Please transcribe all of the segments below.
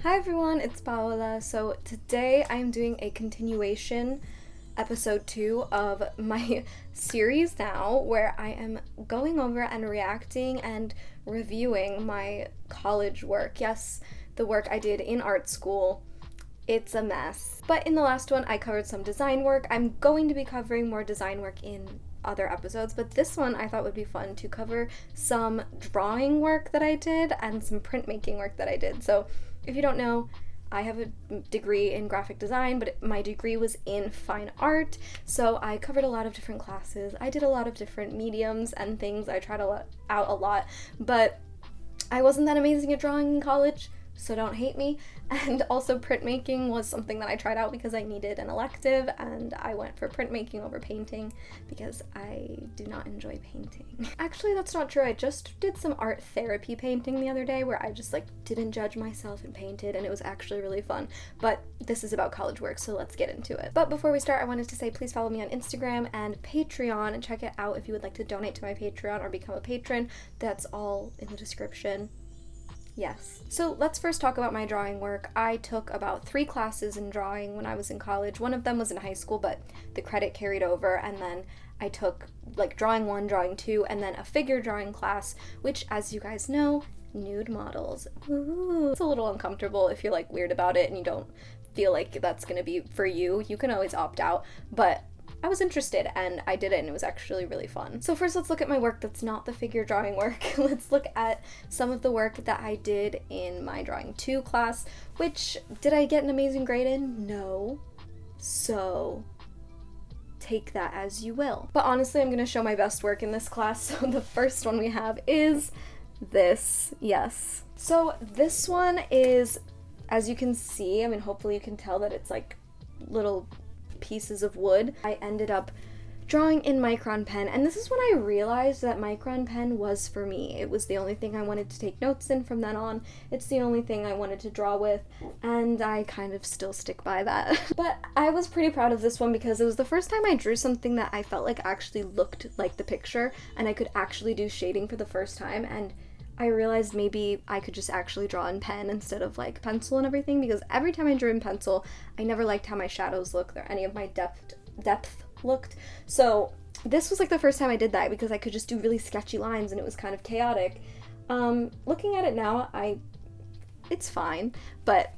Hi everyone, it's Paola. So today I'm doing a continuation, episode 2 of my series now, where I am going over and reacting and reviewing my college work. Yes, the work I did in art school. It's a mess. But in the last one, I covered some design work. I'm going to be covering more design work in other episodes, but this one I thought would be fun to cover some drawing work that I did and some printmaking work that I did. So if you don't know, I have a degree in graphic design, but my degree was in fine art, so I covered a lot of different classes. I did a lot of different mediums and things. I tried out a lot, but I wasn't that amazing at drawing in college, so don't hate me. And also printmaking was something that I tried out because I needed an elective, and I went for printmaking over painting because I do not enjoy painting. Actually, that's not true. I just did some art therapy painting the other day where I just didn't judge myself and painted, and it was actually really fun. But this is about college work, so let's get into it. But before we start, I wanted to say please follow me on Instagram and Patreon and check it out if you would like to donate to my Patreon or become a patron. That's all in the description. Yes. So let's first talk about my drawing work. I took about 3 classes in drawing when I was in college. One of them was in high school, but the credit carried over, and then I took drawing 1, drawing 2, and then a figure drawing class, which, as you guys know, nude models. Ooh. It's a little uncomfortable if you're weird about it and you don't feel like that's gonna be for you. You can always opt out, but I was interested and I did it, and it was actually really fun. So first, let's look at my work that's not the figure drawing work. Let's look at some of the work that I did in my drawing 2 class, which, did I get an amazing grade in? No. So take that as you will. But honestly, I'm gonna show my best work in this class. So the first one we have is this. Yes. So this one is, as you can see, hopefully you can tell that it's little pieces of wood. I ended up drawing in micron pen, and this is when I realized that micron pen was for me. It was the only thing I wanted to take notes in from then on. It's the only thing I wanted to draw with, and I kind of still stick by that. But I was pretty proud of this one because it was the first time I drew something that I felt actually looked like the picture, and I could actually do shading for the first time, and I realized maybe I could just actually draw in pen instead of pencil and everything, because every time I drew in pencil, I never liked how my shadows looked or any of my depth looked. So this was the first time I did that because I could just do really sketchy lines and it was kind of chaotic. Looking at it now, it's fine, but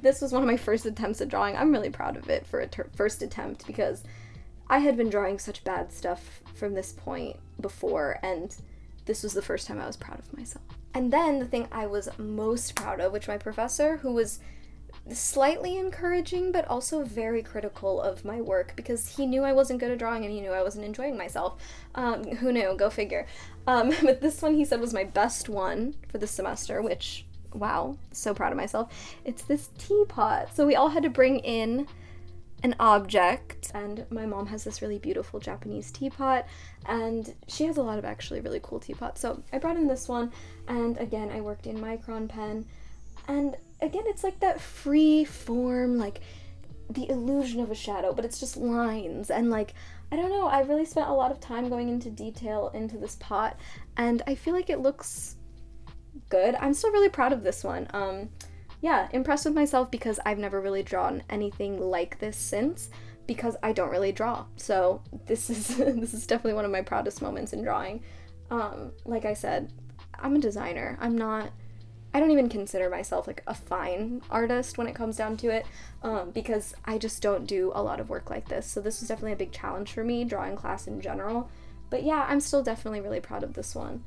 this was one of my first attempts at drawing. I'm really proud of it for a first attempt because I had been drawing such bad stuff from this point before, and this was the first time I was proud of myself. And then the thing I was most proud of, which my professor, who was slightly encouraging but also very critical of my work because he knew I wasn't good at drawing and he knew I wasn't enjoying myself. Who knew? Go figure. But this one he said was my best one for the semester, which, wow, so proud of myself. It's this teapot. So we all had to bring in an object, and my mom has this really beautiful Japanese teapot, and she has a lot of actually really cool teapots. So I brought in this one, and again I worked in micron pen, and again it's that free form, the illusion of a shadow, but it's just lines, and I don't know, I really spent a lot of time going into detail into this pot, and I feel it looks good. I'm still really proud of this one. Yeah, impressed with myself because I've never really drawn anything like this since, because I don't really draw. So this is definitely one of my proudest moments in drawing. Like I said, I'm a designer. I don't even consider myself a fine artist when it comes down to it, because I just don't do a lot of work like this. So this was definitely a big challenge for me, drawing class in general. But yeah, I'm still definitely really proud of this one.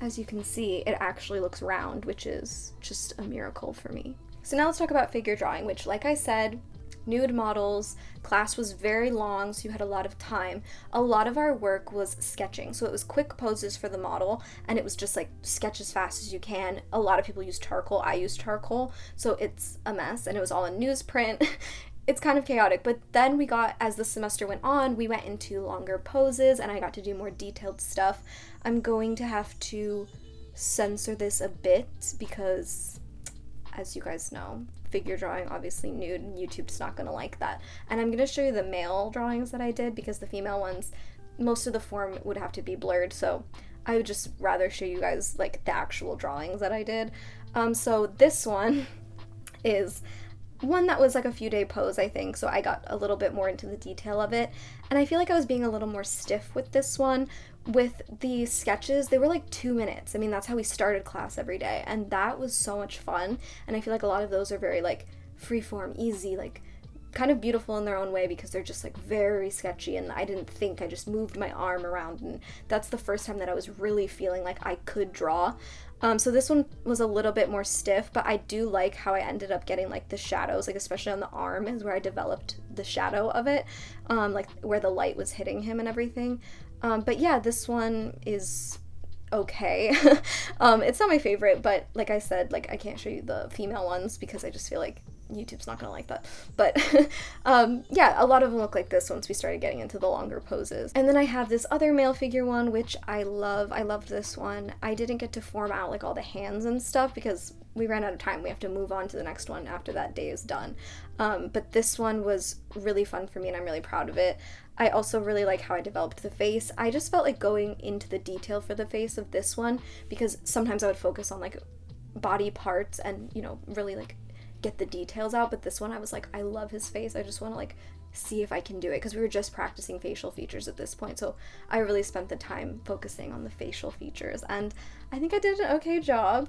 As you can see, it actually looks round, which is just a miracle for me. So now let's talk about figure drawing, which, like I said, nude models. Class was very long, so you had a lot of time. A lot of our work was sketching, so it was quick poses for the model, and it was just sketch as fast as you can. A lot of people use charcoal. I use charcoal, so it's a mess, and it was all in newsprint. It's kind of chaotic, but then we got, as the semester went on, we went into longer poses and I got to do more detailed stuff. I'm going to have to censor this a bit because, as you guys know, figure drawing, obviously nude, and YouTube's not gonna like that. And I'm gonna show you the male drawings that I did because the female ones, most of the form would have to be blurred, so I would just rather show you guys the actual drawings that I did. So this one is one that was like a few day pose, I think, so I got a little bit more into the detail of it. And I feel like I was being a little more stiff with this one. With the sketches, they were like 2 minutes. I mean, that's how we started class every day, and that was so much fun. And I feel like a lot of those are very like freeform, easy, like kind of beautiful in their own way because they're just like very sketchy, and I didn't think, I just moved my arm around, and that's the first time that I was really feeling like I could draw. So this one was a little bit more stiff, but I do like how I ended up getting like the shadows, like especially on the arm is where I developed the shadow of it, like where the light was hitting him and everything. But yeah, this one is okay. It's not my favorite, but like I said, like I can't show you the female ones because I just feel like YouTube's not gonna like that. But yeah, a lot of them look like this once we started getting into the longer poses. And then I have this other male figure one, which I love. I loved this one. I didn't get to form out like all the hands and stuff because we ran out of time. We have to move on to the next one after that day is done. But this one was really fun for me and I'm really proud of it. I also really like how I developed the face. I just felt like going into the detail for the face of this one because sometimes I would focus on like body parts and, you know, really like get the details out, but this one I was like, I love his face. I just want to like see if I can do it because we were just practicing facial features at this point, so I really spent the time focusing on the facial features and I think I did an okay job.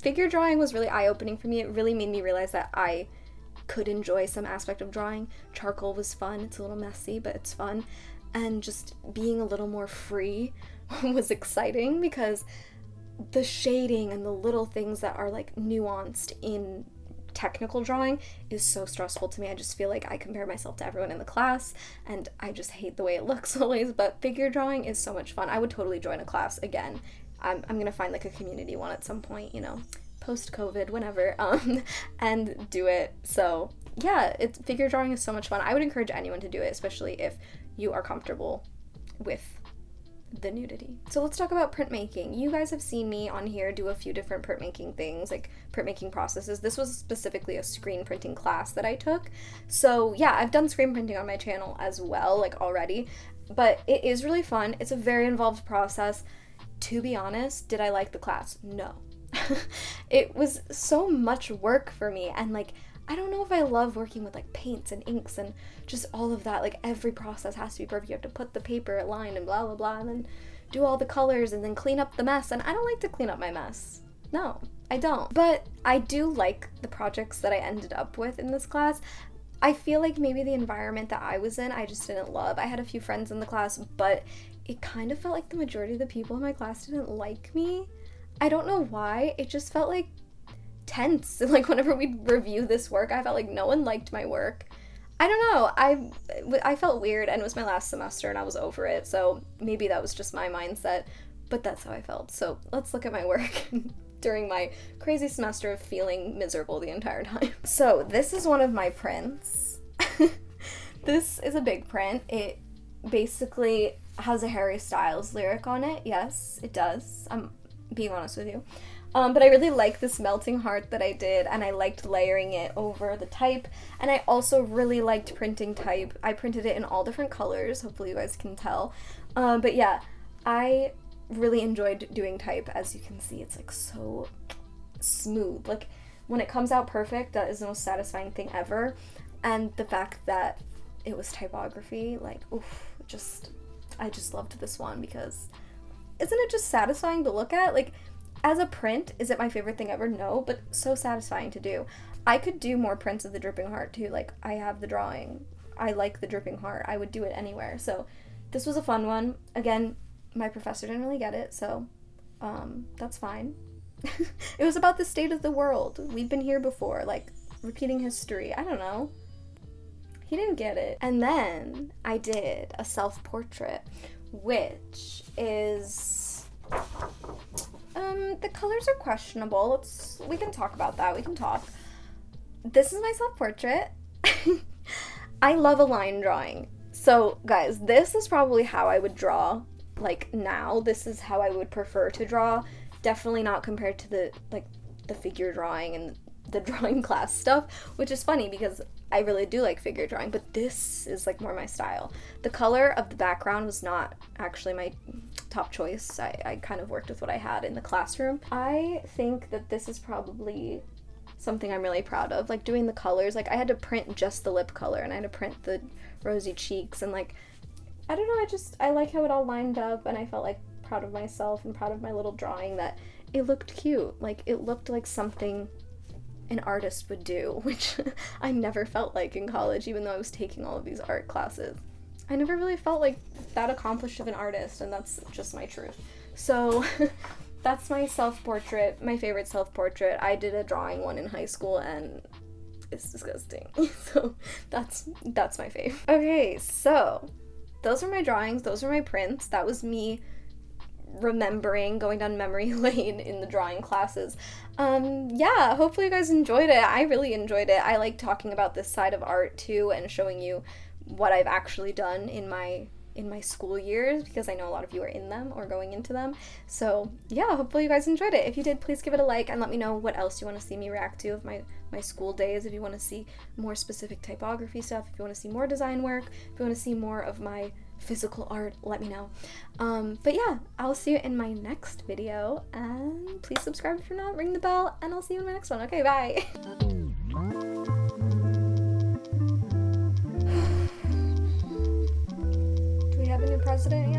Figure drawing was really eye-opening for me. It really made me realize that I could enjoy some aspect of drawing. Charcoal was fun. It's a little messy, but it's fun, and just being a little more free was exciting because the shading and the little things that are like nuanced in technical drawing is so stressful to me. I just feel like I compare myself to everyone in the class and I just hate the way it looks always, but figure drawing is so much fun. I would totally join a class again. I'm gonna find like a community one at some point, you know, post-COVID, whenever, and do it. So yeah, figure drawing is so much fun. I would encourage anyone to do it, especially if you are comfortable with the nudity. So let's talk about printmaking. You guys have seen me on here do a few different printmaking things, like printmaking processes. This was specifically a screen printing class that I took. So yeah, I've done screen printing on my channel as well, like already, but it is really fun. It's a very involved process. To be honest, did I like the class? No. It was so much work for me, and like I don't know if I love working with like paints and inks and just all of that. Like every process has to be perfect. You have to put the paper line and blah blah blah and then do all the colors and then clean up the mess, and I don't like to clean up my mess. No, I don't. But I do like the projects that I ended up with in this class. I feel like maybe the environment that I was in I just didn't love. I had a few friends in the class, but it kind of felt like the majority of the people in my class didn't like me. I don't know why. It just felt like tense. Like whenever we'd review this work, I felt like no one liked my work. I don't know. I felt weird, and it was my last semester and I was over it, so maybe that was just my mindset, but that's how I felt. So let's look at my work during my crazy semester of feeling miserable the entire time. So this is one of my prints. This is a big print. It basically has a Harry Styles lyric on it. Yes, it does. I'm being honest with you. But I really like this melting heart that I did, and I liked layering it over the type, and I also really liked printing type. I printed it in all different colors, hopefully you guys can tell. But yeah, I really enjoyed doing type. As you can see, it's like so smooth. Like when it comes out perfect, that is the most satisfying thing ever. And the fact that it was typography, like, oof, I just loved this one because isn't it just satisfying to look at? Like, as a print, is it my favorite thing ever? No, but so satisfying to do. I could do more prints of the dripping heart too. Like, I have the drawing. I like the dripping heart. I would do it anywhere. So this was a fun one. Again, my professor didn't really get it, so that's fine. It was about the state of the world. We've been here before, like repeating history. I don't know. He didn't get it. And then I did a self-portrait, which is the colors are questionable. We can talk about that. We can talk. This is my self-portrait. I love a line drawing. So guys, this is probably how I would draw like now. This is how I would prefer to draw. Definitely not compared to the figure drawing and the drawing class stuff, which is funny because I really do like figure drawing, but this is like more my style. The color of the background was not actually my top choice. I kind of worked with what I had in the classroom. I think that this is probably something I'm really proud of. Like doing the colors, like I had to print just the lip color and I had to print the rosy cheeks, and like I don't know, I like how it all lined up, and I felt like proud of myself and proud of my little drawing, that it looked cute. Like it looked like something an artist would do, which I never felt like in college, even though I was taking all of these art classes. I never really felt like that accomplished of an artist, and that's just my truth. So that's my self-portrait, my favorite self-portrait. I did a drawing one in high school and it's disgusting. So that's my fave. Okay, so those are my drawings, those are my prints. That was me remembering, going down memory lane in the drawing classes. Yeah, hopefully you guys enjoyed it. I really enjoyed it. I like talking about this side of art too, and showing you what I've actually done in my school years, because I know a lot of you are in them or going into them. So yeah, hopefully you guys enjoyed it. If you did, please give it a like and let me know what else you want to see me react to of my school days. If you want to see more specific typography stuff, if you want to see more design work, if you want to see more of my physical art, let me know. But yeah, I'll see you in my next video, and please subscribe if you're not, ring the bell, and I'll see you in my next one. Okay, bye. Do we have a new president yet?